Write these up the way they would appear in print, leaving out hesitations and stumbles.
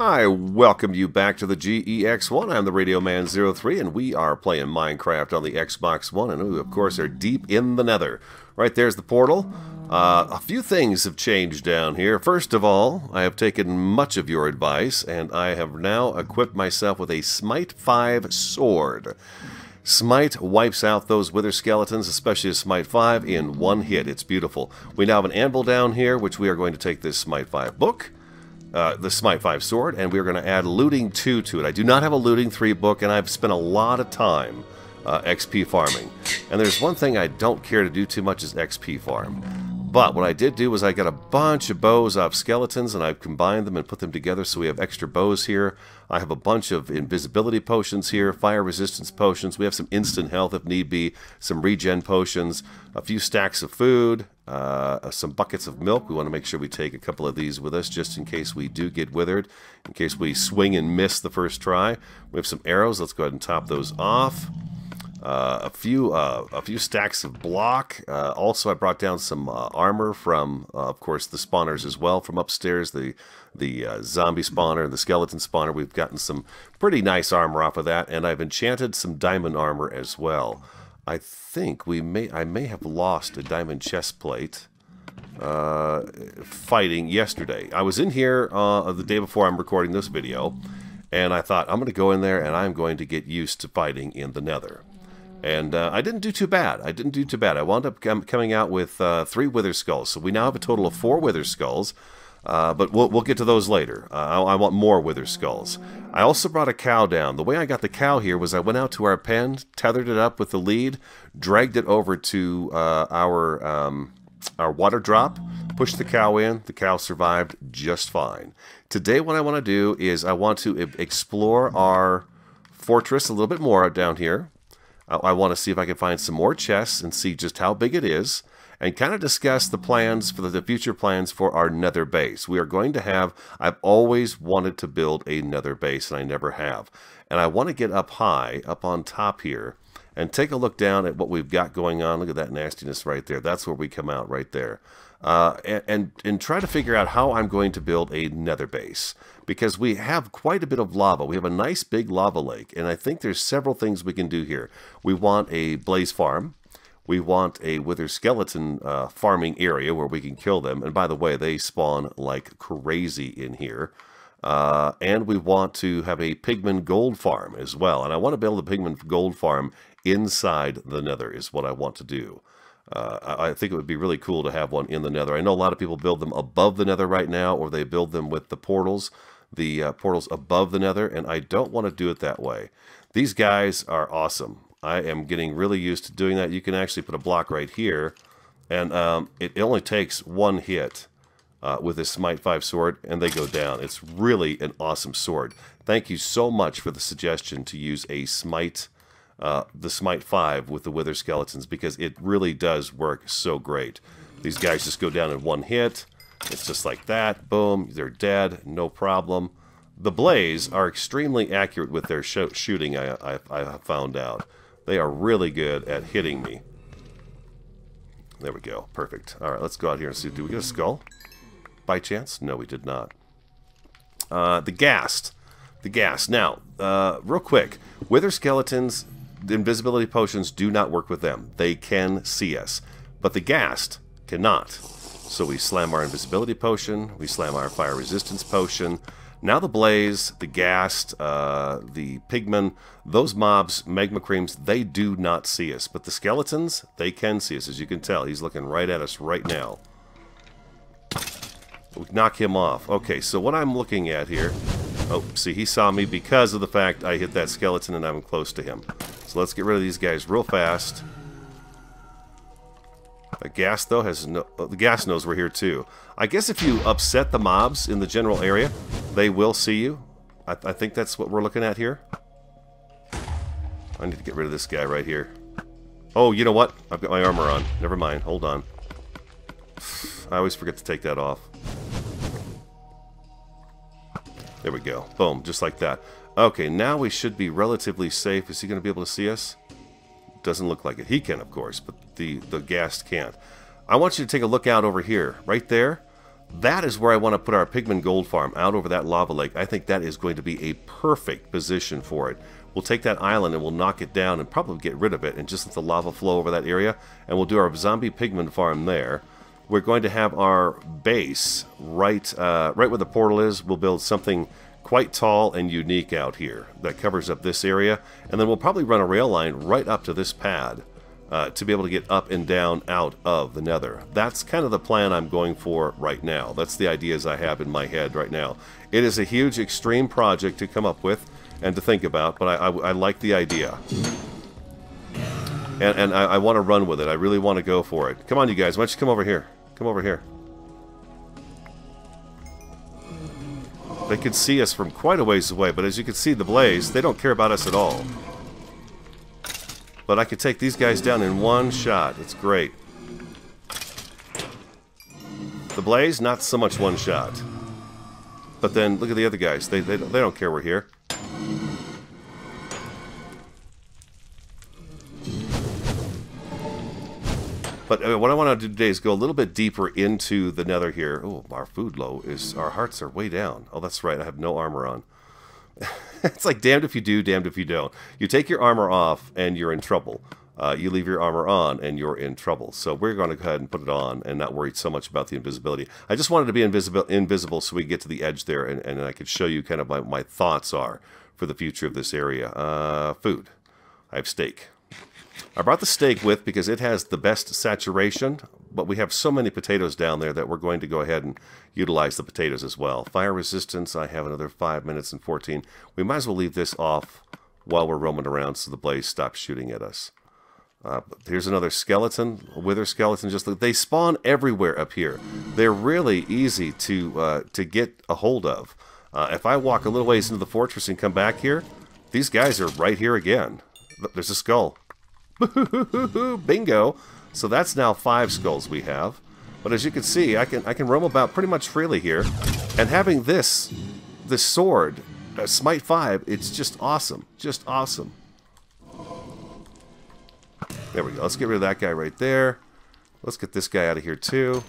I welcome you back to the GE-X1. I'm the TheRADIOMAN03, and we are playing Minecraft on the Xbox One, and we, of course, are deep in the nether. Right there's the portal. A few things have changed down here. First of all, I have taken much of your advice, and I have now equipped myself with a Smite 5 sword. Smite wipes out those wither skeletons, especially a Smite 5, in one hit. It's beautiful. We now have an anvil down here, which we are going to take this Smite 5 book. The Smite 5 sword, and we're going to add Looting 2 to it. I do not have a Looting 3 book, and I've spent a lot of time XP farming. And there's one thing I don't care to do too much is XP farm. But what I did do was I got a bunch of bows off skeletons, and I've combined them and put them together so we have extra bows here. I have a bunch of invisibility potions here, fire resistance potions. We have some instant health if need be, some regen potions, a few stacks of food, some buckets of milk. We want to make sure we take a couple of these with us just in case we do get withered, in case we swing and miss the first try. We have some arrows. Let's go ahead and top those off. A few stacks of block. Also, I brought down some armor from, of course, the spawners as well from upstairs. The zombie spawner and the skeleton spawner. We've gotten some pretty nice armor off of that, and I've enchanted some diamond armor as well. I think I may have lost a diamond chest plate fighting yesterday. I was in here the day before I'm recording this video, and I thought I'm going to go in there and I'm going to get used to fighting in the nether. And I didn't do too bad. I wound up coming out with 3 wither skulls. So we now have a total of 4 wither skulls. But we'll get to those later. I want more wither skulls. I also brought a cow down. The way I got the cow here was I went out to our pen, tethered it up with the lead, dragged it over to our water drop, pushed the cow in. The cow survived just fine. Today what I want to do is I want to explore our fortress a little bit more down here. I want to see if I can find some more chests and see just how big it is, and kind of discuss the plans for the future plans for our nether base. We are going to have, I've always wanted to build a nether base, and I never have. And I want to get up high, up on top here, and take a look down at what we've got going on. Look at that nastiness right there. That's where we come out right there. And try to figure out how I'm going to build a nether base, because we have quite a bit of lava. We have a nice big lava lake, and I think there's several things we can do here. We want a blaze farm. We want a wither skeleton farming area where we can kill them. And by the way, they spawn like crazy in here. And we want to have a pigman gold farm as well. And I want to build a pigman gold farm inside the nether is what I want to do. I think it would be really cool to have one in the nether. I know a lot of people build them above the nether right now, or they build them with the portals above the nether, and I don't want to do it that way. These guys are awesome. I am getting really used to doing that. You can actually put a block right here, and it only takes one hit with this Smite 5 sword, and they go down. It's really an awesome sword. Thank you so much for the suggestion to use a Smite the Smite 5 with the wither skeletons, because it really does work so great. These guys just go down in one hit. It's just like that. Boom. They're dead. No problem. The blaze are extremely accurate with their shooting, I have found out. They are really good at hitting me. There we go. Perfect. Alright, let's go out here and see. Did we get a skull? By chance? No, we did not. The ghast. The ghast. Now, real quick. Wither skeletons, the invisibility potions do not work with them. They can see us. But the ghast cannot. So we slam our invisibility potion. We slam our fire resistance potion. Now the blaze, the ghast, the pigmen, those mobs, magma creams, they do not see us. But the skeletons, they can see us. As you can tell, he's looking right at us right now. We knock him off. Okay, so what I'm looking at here... Oh, see, he saw me because of the fact I hit that skeleton and I'm close to him. So let's get rid of these guys real fast. The ghast, though, has no... the ghast knows we're here, too. I guess if you upset the mobs in the general area, they will see you. I think that's what we're looking at here. I need to get rid of this guy right here. Oh, you know what? I've got my armor on. Never mind. Hold on. I always forget to take that off. There we go. Boom. Just like that. Okay, now we should be relatively safe. Is he going to be able to see us? Doesn't look like it. He can, of course, but the ghast can't. I want you to take a look out over here. Right there. That is where I want to put our pigment gold farm, out over that lava lake. I think that is going to be a perfect position for it. We'll take that island and we'll knock it down and probably get rid of it and just let the lava flow over that area. And we'll do our zombie pigment farm there. We're going to have our base right where the portal is. We'll build something quite tall and unique out here that covers up this area. And then we'll probably run a rail line right up to this pad to be able to get up and down out of the nether. That's kind of the plan I'm going for right now. That's the ideas I have in my head right now. It is a huge, extreme project to come up with and to think about, but I like the idea. And I want to run with it. I really want to go for it. Come on, you guys. Why don't you come over here? Come over here. They can see us from quite a ways away, but as you can see, the blaze, they don't care about us at all. But I could take these guys down in one shot. It's great. The blaze, not so much one shot. But then, look at the other guys. They don't care we're here. But what I want to do today is go a little bit deeper into the nether here. Oh, our food low is... Our hearts are way down. Oh, that's right. I have no armor on. It's like damned if you do, damned if you don't. You take your armor off and you're in trouble. You leave your armor on and you're in trouble. So we're going to go ahead and put it on and not worry so much about the invisibility. I just wanted to be invisible so we get to the edge there and I could show you kind of what my thoughts are for the future of this area. Food. I have steak. I brought the steak with because it has the best saturation, but we have so many potatoes down there that we're going to go ahead and utilize the potatoes as well. Fire resistance, I have another 5 minutes and 14. We might as well leave this off while we're roaming around so the blaze stops shooting at us. Here's another skeleton, a wither skeleton. They spawn everywhere up here. They're really easy to get a hold of. If I walk a little ways into the fortress and come back here, these guys are right here again. There's a skull. Bingo! So that's now 5 skulls we have. But as you can see, I can roam about pretty much freely here. And having this sword, Smite 5, it's just awesome. Just awesome. There we go. Let's get rid of that guy right there. Let's get this guy out of here too.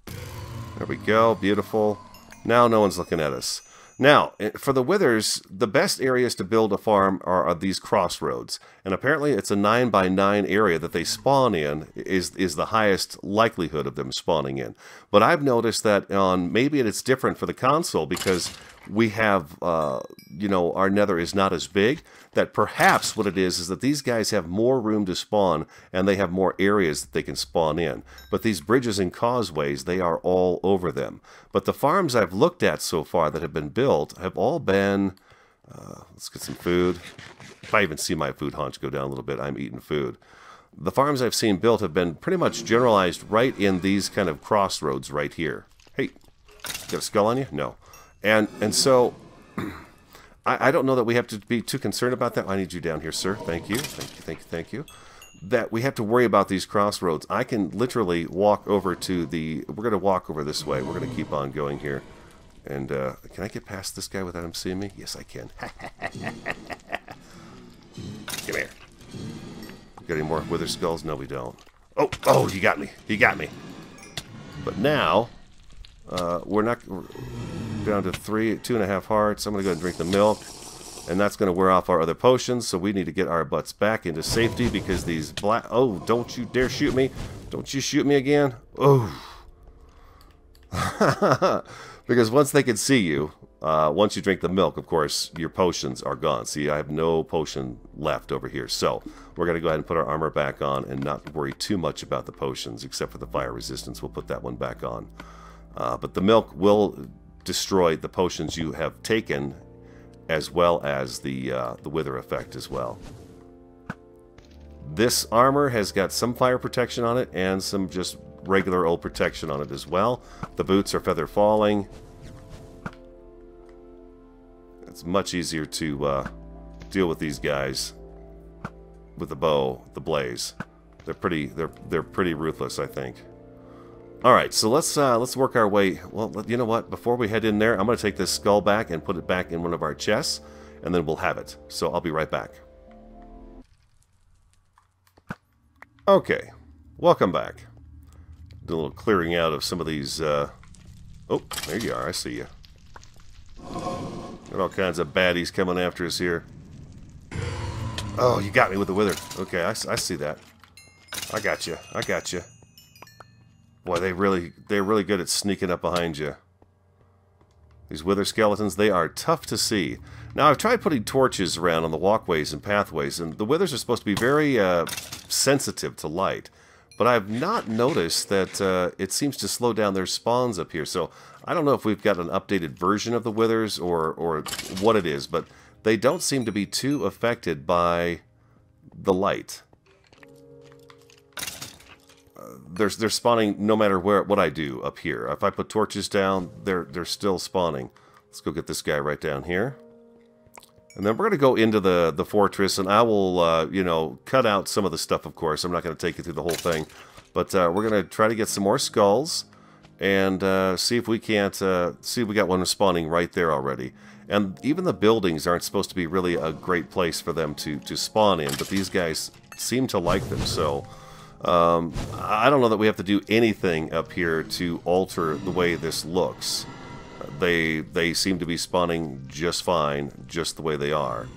There we go. Beautiful. Now no one's looking at us. Now, for the withers, the best areas to build a farm are these crossroads. And apparently it's a 9x9 area that they spawn in is the highest likelihood of them spawning in. But I've noticed that maybe it's different for the console because we have, you know, our nether is not as big. That perhaps what it is that these guys have more room to spawn and they have more areas that they can spawn in. But these bridges and causeways, they are all over them. But the farms I've looked at so far that have been built have all been... let's get some food. If I even see my food haunch go down a little bit, I'm eating food. The farms I've seen built have been pretty much generalized right in these kind of crossroads right here. Hey, got a skull on you? No. And so... I don't know that we have to be too concerned about that. I need you down here, sir. Thank you. Thank you, thank you, thank you. That we have to worry about these crossroads. I can literally walk over to the... We're going to walk over this way. We're going to keep on going here. And can I get past this guy without him seeing me? Yes, I can. Come here. Got any more wither skulls? No, we don't. Oh, he got me. He got me. But now... we're down to 2.5 hearts. I'm going to go ahead and drink the milk. And that's going to wear off our other potions. So we need to get our butts back into safety because these black... Oh, don't you dare shoot me. Don't you shoot me again. Oh. Because once they can see you, once you drink the milk, of course, your potions are gone. See, I have no potion left over here. So we're going to go ahead and put our armor back on and not worry too much about the potions, except for the fire resistance. We'll put that one back on. But the milk will destroy the potions you have taken, as well as the wither effect as well. This armor has got some fire protection on it and some just regular old protection on it as well. The boots are feather falling. It's much easier to deal with these guys with the bow, the blaze. They're pretty ruthless, I think. All right, so let's work our way. Well, you know what? Before we head in there, I'm going to take this skull back and put it back in one of our chests, and then we'll have it. So I'll be right back. Okay, welcome back. Do a little clearing out of some of these... Oh, there you are. I see you. Got all kinds of baddies coming after us here. Oh, you got me with the wither. Okay, I see that. I got you. I got you. Boy, they're really good at sneaking up behind you. These wither skeletons, they are tough to see. Now, I've tried putting torches around on the walkways and pathways, and the withers are supposed to be very sensitive to light. But I've not noticed that it seems to slow down their spawns up here. So I don't know if we've got an updated version of the withers or what it is, but they don't seem to be too affected by the light. They're spawning no matter what I do up here. If I put torches down, they're still spawning. Let's go get this guy right down here. And then we're going to go into the fortress, and I will, you know, cut out some of the stuff, of course. I'm not going to take you through the whole thing. But we're going to try to get some more skulls and see if we can't, see if we got one spawning right there already. And even the buildings aren't supposed to be really a great place for them to spawn in, but these guys seem to like them, so... I don't know that we have to do anything up here to alter the way this looks. They seem to be spawning just fine, just the way they are.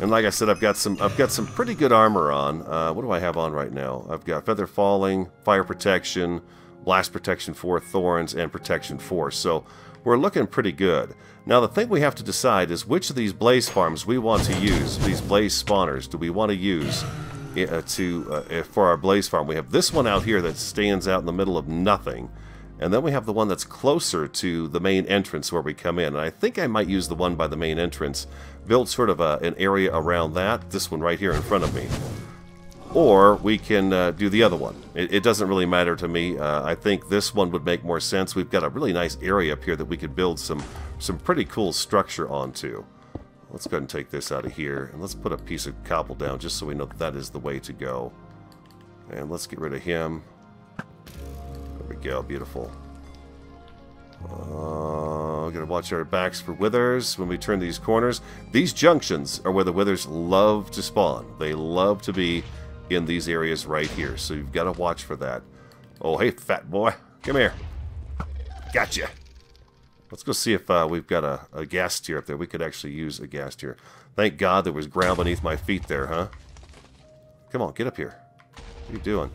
And like I said, I've got some pretty good armor on. What do I have on right now? I've got Feather Falling, Fire Protection, Blast Protection 4, Thorns, and Protection 4. So we're looking pretty good. Now the thing we have to decide is which of these blaze farms we want to use, these blaze spawners, do we want to use for our blaze farm. We have this one out here that stands out in the middle of nothing, and then we have the one that's closer to the main entrance where we come in. And I think I might use the one by the main entrance, build sort of an area around that, this one right here in front of me. Or we can do the other one. It doesn't really matter to me. I think this one would make more sense. We've got a really nice area up here that we could build some pretty cool structure onto. Let's go ahead and take this out of here, and let's put a piece of cobble down just so we know that is the way to go. And let's get rid of him. There we go, beautiful. Gotta watch our backs for withers when we turn these corners. These junctions are where the withers love to spawn. They love to be in these areas right here, so you've got to watch for that. Oh, hey, fat boy. Come here. Gotcha. Let's go see if we've got a gas tier up there. We could actually use a gas tier. Thank God there was ground beneath my feet there, huh? Come on, get up here. What are you doing?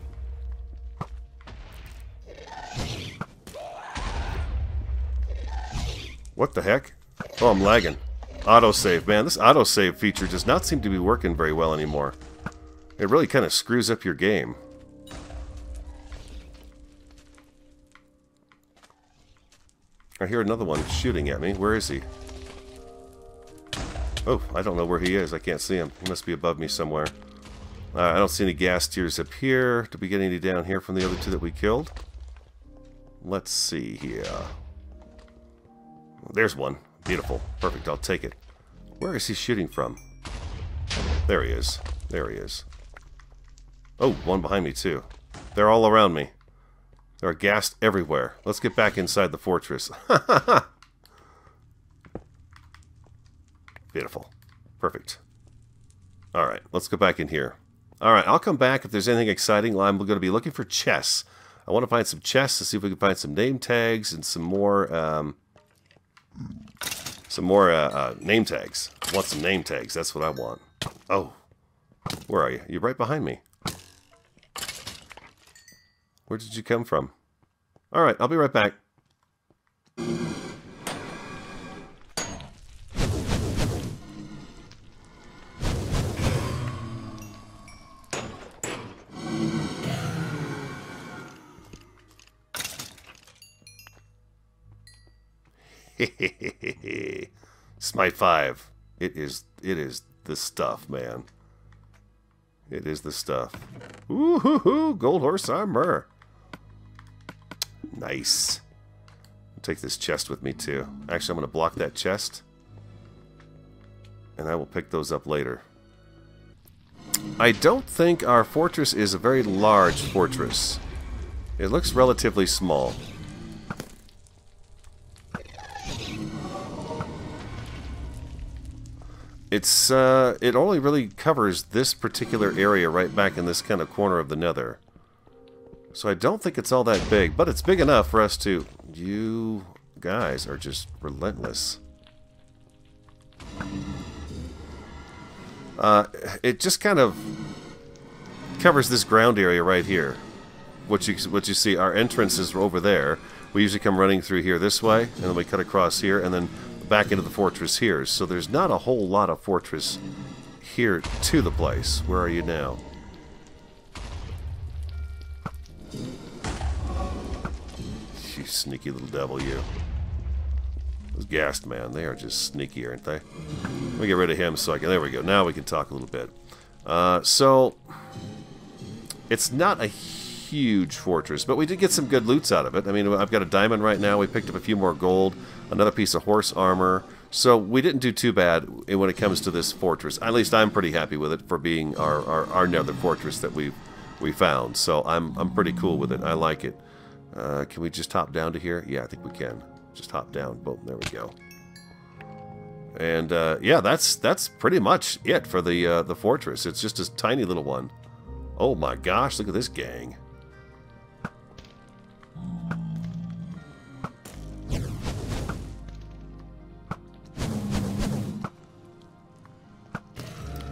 What the heck? Oh, I'm lagging. Autosave, man. This autosave feature does not seem to be working very well anymore. It really kind of screws up your game. I hear another one shooting at me. Where is he? Oh, I don't know where he is. I can't see him. He must be above me somewhere. I don't see any gas tiers up here. Did we get any down here from the other two that we killed? Let's see here. There's one. Beautiful. Perfect. I'll take it. Where is he shooting from? There he is. There he is. Oh, one behind me too. They're all around me. There are ghast everywhere. Let's get back inside the fortress. Beautiful. Perfect. Alright, let's go back in here. Alright, I'll come back if there's anything exciting. I'm going to be looking for chests. I want to find some chests to see if we can find some name tags and some more name tags. I want some name tags. That's what I want. Oh. Where are you? You're right behind me. Where did you come from? Alright, I'll be right back. Smite 5. It is the stuff, man. It is the stuff. Ooh-hoo-hoo! Gold horse armor. Nice. I'll take this chest with me too. Actually, I'm going to block that chest. And I will pick those up later. I don't think our fortress is a very large fortress. It looks relatively small. it only really covers this particular area right back in this kind of corner of the nether. So I don't think it's all that big, but it's big enough for us to... You guys are just relentless. It just kind of covers this ground area right here. What you see, our entrance is over there. We usually come running through here this way, and then we cut across here, and then back into the fortress here. So there's not a whole lot of fortress here to the place. Where are you now? You sneaky little devil, you. Those gassed man, they are just sneaky, aren't they? Let me get rid of him so I can... There we go. Now we can talk a little bit. So, it's not a huge fortress, but we did get some good loots out of it. I mean, I've got a diamond right now. We picked up a few more gold, another piece of horse armor. So we didn't do too bad when it comes to this fortress. At least I'm pretty happy with it for being our nether fortress that we found. So I'm pretty cool with it. I like it. Can we just hop down to here? Yeah, I think we can. Just hop down. Boom, there we go. And yeah, that's pretty much it for the fortress. It's just a tiny little one. Oh my gosh, look at this gang.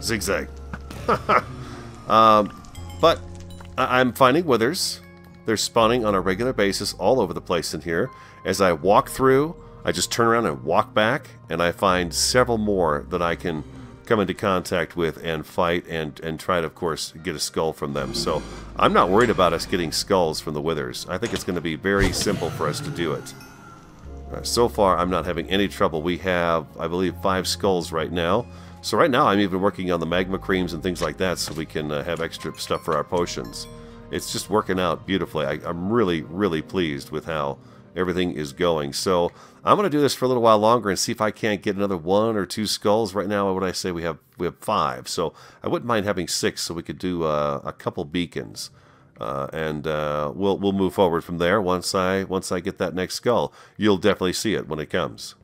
Zigzag. But I'm finding withers. They're spawning on a regular basis all over the place in here. As I walk through, I just turn around and walk back, and I find several more that I can come into contact with and fight and try to, of course, get a skull from them. So I'm not worried about us getting skulls from the withers. I think it's going to be very simple for us to do it. So far, I'm not having any trouble. We have, I believe, 5 skulls right now. So right now, I'm even working on the magma creams and things like that so we can have extra stuff for our potions. It's just working out beautifully. I'm really, really pleased with how everything is going. So I'm going to do this for a little while longer and see if I can't get another 1 or 2 skulls. Right now, what would I say? We have 5. So I wouldn't mind having 6 so we could do a couple beacons. And we'll move forward from there once I get that next skull. You'll definitely see it when it comes.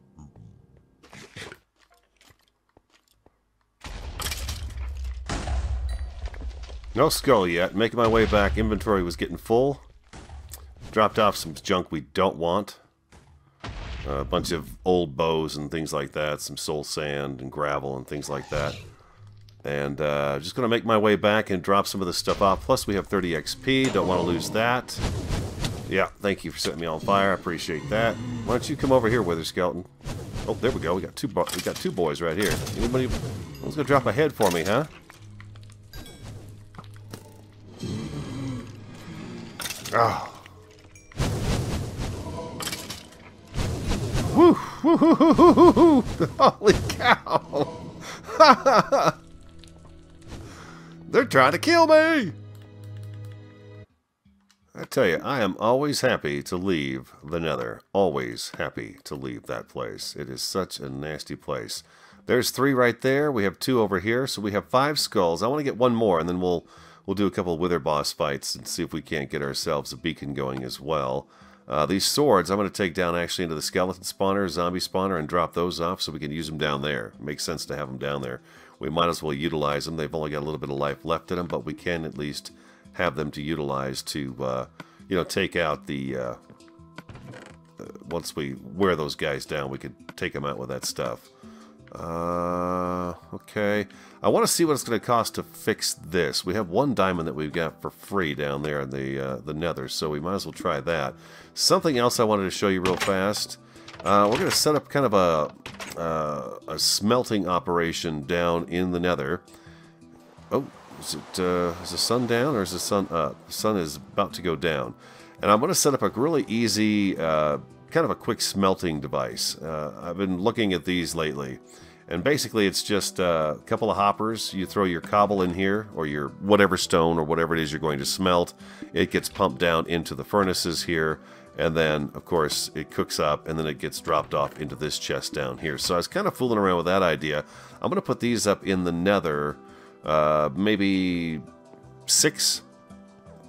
No skull yet. Making my way back. Inventory was getting full. Dropped off some junk we don't want. A bunch of old bows and things like that. Some soul sand and gravel and things like that. And just going to make my way back and drop some of this stuff off. Plus we have 30 XP. Don't want to lose that. Yeah, thank you for setting me on fire. I appreciate that. Why don't you come over here, Wither Skeleton? Oh, there we go. We got two boys right here. Anybody who's going to drop a head for me, huh? Oh. Woo! Woo! Holy cow! They're trying to kill me! I tell you, I am always happy to leave the Nether. Always happy to leave that place. It is such a nasty place. There's 3 right there. We have 2 over here, so we have 5 skulls. I want to get 1 more, and then we'll do a couple of wither boss fights and see if we can't get ourselves a beacon going as well. These swords, I'm going to take down actually into the skeleton spawner, zombie spawner, and drop those off so we can use them down there. It makes sense to have them down there. We might as well utilize them. They've only got a little bit of life left in them, but we can at least have them to utilize to, you know, take out the... once we wear those guys down, we could take them out with that stuff. Okay. I want to see what it's going to cost to fix this. We have 1 diamond that we've got for free down there in the nether, so we might as well try that. Something else I wanted to show you real fast. We're going to set up kind of a smelting operation down in the nether. Oh, is the sun down or is the sun up? The sun is about to go down. And I'm going to set up a really easy, kind of a quick smelting device. I've been looking at these lately. And basically it's just a couple of hoppers. You throw your cobble in here, or your whatever stone or whatever it is you're going to smelt. It gets pumped down into the furnaces here. And then, of course, it cooks up, and then it gets dropped off into this chest down here. So I was kind of fooling around with that idea. I'm going to put these up in the nether, maybe 6,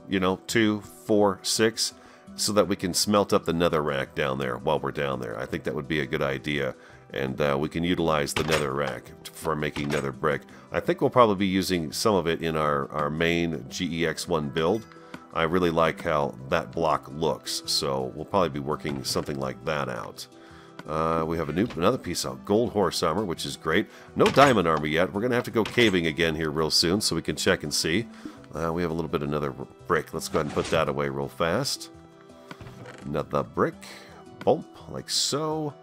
you know, 2, 4, 6, so that we can smelt up the nether rack down there while we're down there. I think that would be a good idea. and we can utilize the nether rack for making nether brick. I think we'll probably be using some of it in our main GE-X1 build. I really like how that block looks, so we'll probably be working something like that out. We have another piece of gold horse armor, which is great. No diamond armor yet. We're going to have to go caving again here real soon so we can check and see. We have a little bit of another brick. Let's go ahead and put that away real fast. Another brick. Bump, like so.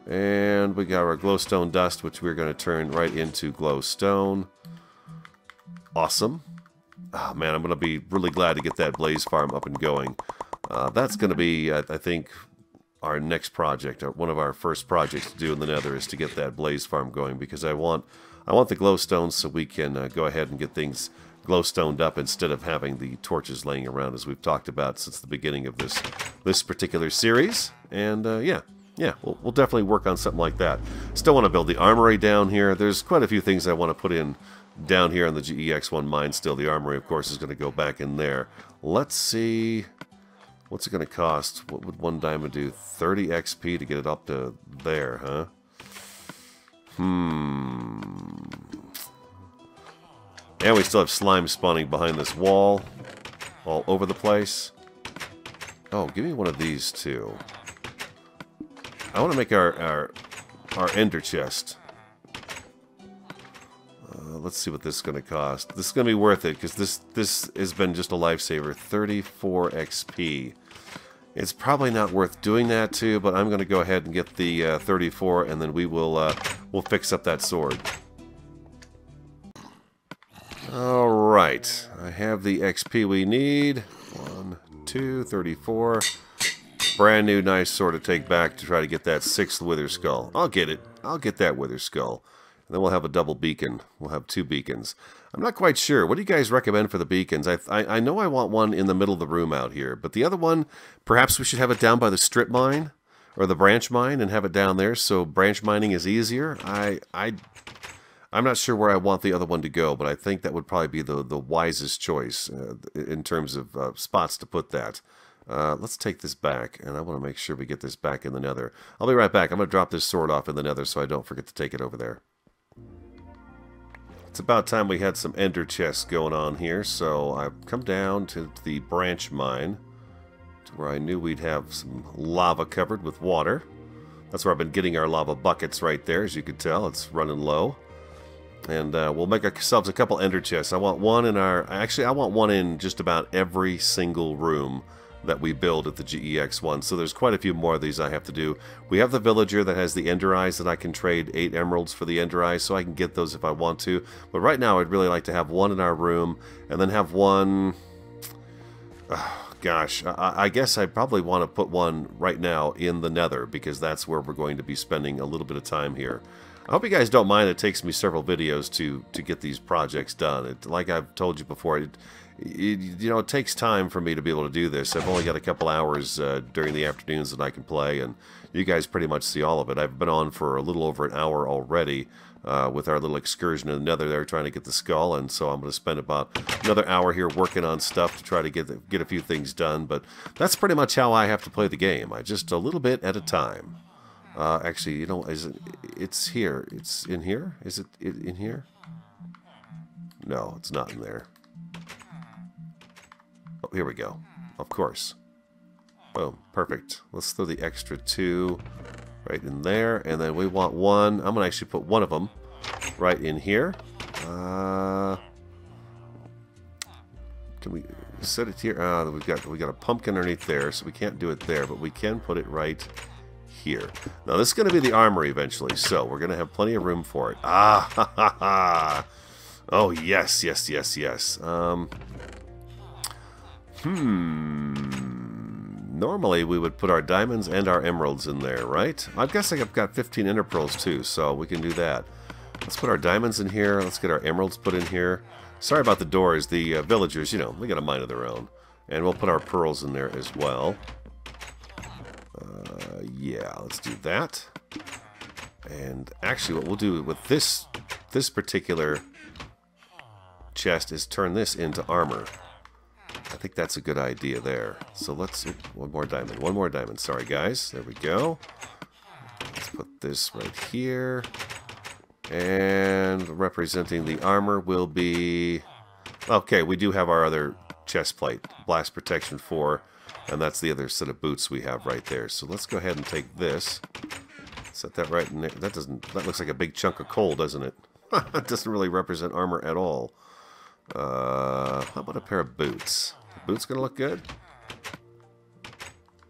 And we got our glowstone dust, which we're going to turn right into glowstone. Awesome. Oh, man, I'm going to be really glad to get that blaze farm up and going. That's going to be, I think, our next project. One of our first projects to do in the nether is to get that blaze farm going, because I want the glowstones so we can go ahead and get things glowstoned up instead of having the torches laying around, as we've talked about since the beginning of this particular series. And yeah, we'll definitely work on something like that. Still want to build the armory down here. There's quite a few things I want to put in down here on the GE-X1 mine still. The armory, of course, is going to go back in there. Let's see. What's it going to cost? What would 1 diamond do? 30 XP to get it up to there, huh? And we still have slime spawning behind this wall. All over the place. Oh, give me one of these too. I want to make our ender chest. Let's see what this is going to cost. This is going to be worth it, because this has been just a lifesaver. 34 XP. It's probably not worth doing that to, but I'm going to go ahead and get the 34, and then we'll fix up that sword. Alright, I have the XP we need. 1, 2, 34. Brand new nice sword to take back to try to get that 6th wither skull. I'll get it. I'll get that wither skull. And then we'll have a double beacon. We'll have 2 beacons. I'm not quite sure. What do you guys recommend for the beacons? I know I want one in the middle of the room out here, but the other one, perhaps we should have it down by the strip mine or the branch mine and have it down there so branch mining is easier. I'm not sure where I want the other one to go, but I think that would probably be the wisest choice in terms of spots to put that. Let's take this back, and I want to make sure we get this back in the nether. I'll be right back. I'm going to drop this sword off in the nether so I don't forget to take it over there. It's about time we had some ender chests going on here, so I've come down to the branch mine, to where I knew we'd have some lava covered with water. That's where I've been getting our lava buckets right there, as you can tell. It's running low. And we'll make ourselves a couple ender chests. I want one in I want one in just about every single room that we build at the GE-X1. So there's quite a few more of these I have to do. We have the villager that has the ender eyes that I can trade 8 emeralds for the ender eyes, so I can get those if I want to. But right now I'd really like to have one in our room, and then have one... gosh, I guess I probably want to put one right now in the nether, because that's where we're going to be spending a little bit of time here. I hope you guys don't mind it takes me several videos to get these projects done. Like I've told you before, it takes time for me to be able to do this. I've only got a couple hours during the afternoons that I can play, and you guys pretty much see all of it. I've been on for a little over an hour already with our little excursion in the nether there trying to get the skull, and so I'm going to spend about another hour here working on stuff to try to get a few things done. But that's pretty much how I have to play the game. Just a little bit at a time. Actually, it's here. It's in here? Is it in here? No, it's not in there. Oh, here we go. Of course. Boom. Perfect. Let's throw the extra 2 right in there. And then we want one. I'm going to actually put one of them right in here. Can we set it here? We got a pumpkin underneath there, so we can't do it there, but we can put it right here. Now this is going to be the armory eventually, so we're going to have plenty of room for it. Ah, ha, ha, ha. Oh, yes, yes, yes, yes. Normally we would put our diamonds and our emeralds in there, right? I guess I've got 15 ender pearls too, so we can do that. Let's put our diamonds in here. Let's get our emeralds put in here. Sorry about the doors. The villagers, they got a mind of their own. And we'll put our pearls in there as well. Yeah, let's do that. And actually what we'll do with this particular chest is turn this into armor. I think that's a good idea there. So let's... one more diamond. Sorry, guys. There we go. Let's put put this right here. And representing the armor will be... Okay, we do have our other chest plate, blast protection 4, and that's the other set of boots we have right there. So let's go ahead and take this. Set that right in there. That looks like a big chunk of coal, doesn't it? It doesn't really represent armor at all. How about a pair of boots? Boots gonna look good?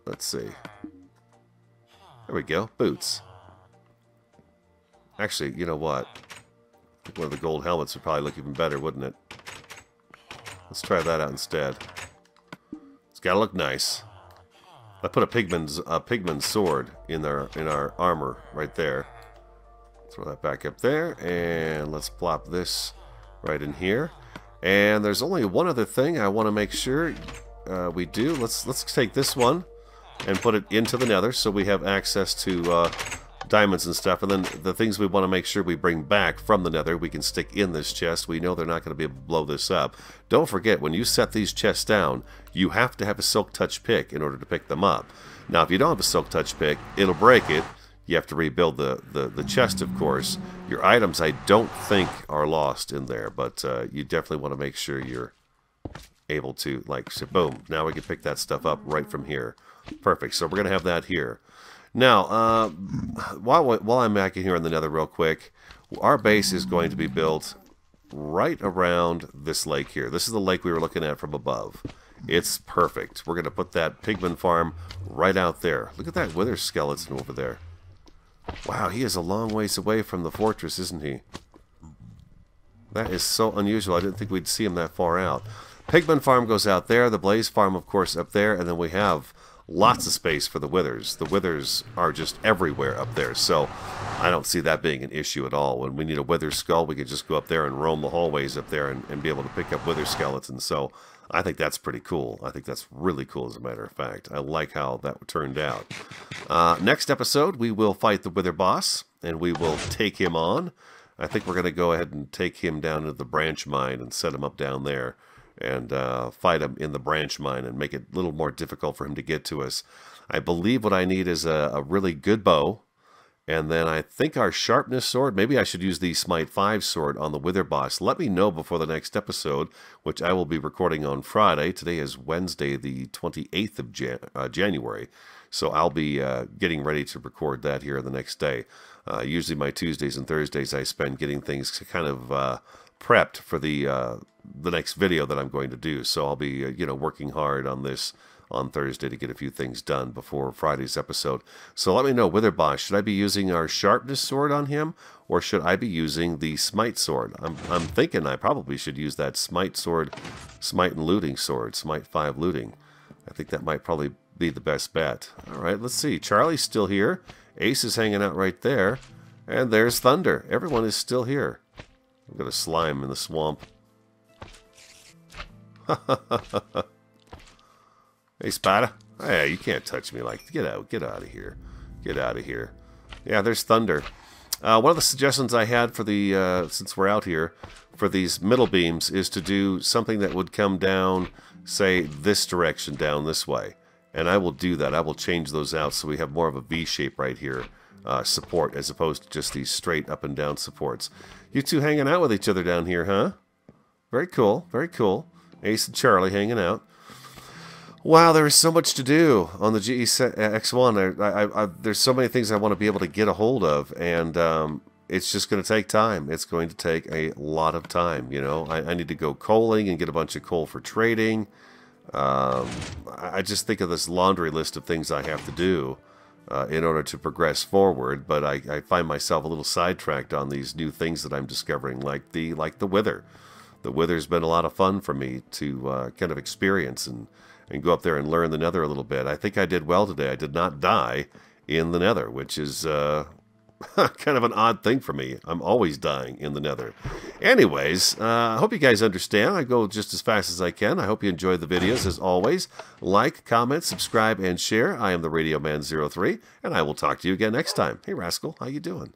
Let's see. There we go, boots. Actually, you know what? One of the gold helmets would probably look even better, wouldn't it? Let's try that out instead. It's gotta look nice. I put a pigman's sword in our armor right there. Throw that back up there, and let's plop this right in here. And there's only one other thing I want to make sure we do. Let's take this one and put it into the nether so we have access to diamonds and stuff, and then the things we want to make sure we bring back from the nether we can stick in this chest. We know they're not going to be able to blow this up. Don't forget, when you set these chests down, you have to have a silk touch pick in order to pick them up. Now if you don't have a silk touch pick, it'll break it. You have to rebuild the chest, of course. Your items I don't think are lost in there, but you definitely want to make sure you're able to, like, so boom, now we can pick that stuff up right from here. Perfect, so we're going to have that here. Now, while I'm back in here in the nether real quick, our base is going to be built right around this lake here. This is the lake we were looking at from above. It's perfect. We're going to put that pigman farm right out there. Look at that wither skeleton over there. Wow, he is a long ways away from the fortress, isn't he? That is so unusual. I didn't think we'd see him that far out. Pigman farm goes out there. The blaze farm, of course, up there. And then we have lots of space for the withers. The withers are just everywhere up there, so I don't see that being an issue at all. When we need a wither skull, we can just go up there and roam the hallways up there and be able to pick up wither skeletons. So I think that's pretty cool. I think that's really cool, as a matter of fact. I like how that turned out. Next episode, we will fight the wither boss, and we will take him on. I think we're going to go ahead and take him down to the branch mine and set him up down there. And fight him in the branch mine and make it a little more difficult for him to get to us. I believe what I need is a really good bow, and then I think our sharpness sword. Maybe I should use the Smite 5 sword on the wither boss. Let me know before the next episode, which I will be recording on Friday. Today is Wednesday, the 28th of January, so I'll be getting ready to record that here the next day. Usually my Tuesdays and Thursdays I spend getting things kind of prepped for the next video that I'm going to do. So I'll be working hard on this on Thursday to get a few things done before Friday's episode. So let me know, wither boss, should I be using our sharpness sword on him, or should I be using the smite sword? I'm thinking I probably should use that smite sword, smite and looting sword, smite 5 looting. I think that might probably be the best bet. All right, let's see. Charlie's still here. Ace is hanging out right there, and there's Thunder. Everyone is still here. I've got a slime in the swamp. Hey, Spada. Hey, you can't touch me like... Get out of here. Get out of here. Yeah, there's Thunder. One of the suggestions I had for the... since we're out here, for these middle beams, is to do something that would come down, say, this direction, down this way. And I will do that. I will change those out so we have more of a V shape right here. Support, as opposed to just these straight up and down supports. You two hanging out with each other down here, huh? Very cool, very cool. Ace and Charlie hanging out. Wow, there is so much to do on the GE-X1. There's so many things I want to be able to get a hold of, and it's just going to take time. It's going to take a lot of time, you know. I need to go coaling and get a bunch of coal for trading. I just think of this laundry list of things I have to do in order to progress forward, but I find myself a little sidetracked on these new things that I'm discovering, like the wither. The wither's been a lot of fun for me to kind of experience and go up there and learn the nether a little bit. I think I did well today. I did not die in the nether, which is kind of an odd thing for me. I'm always dying in the nether. Anyways, I hope you guys understand. I go just as fast as I can. I hope you enjoyed the videos. As always, like, comment, subscribe, and share. I am the RadioMan03, and I will talk to you again next time. Hey, Rascal, how you doing?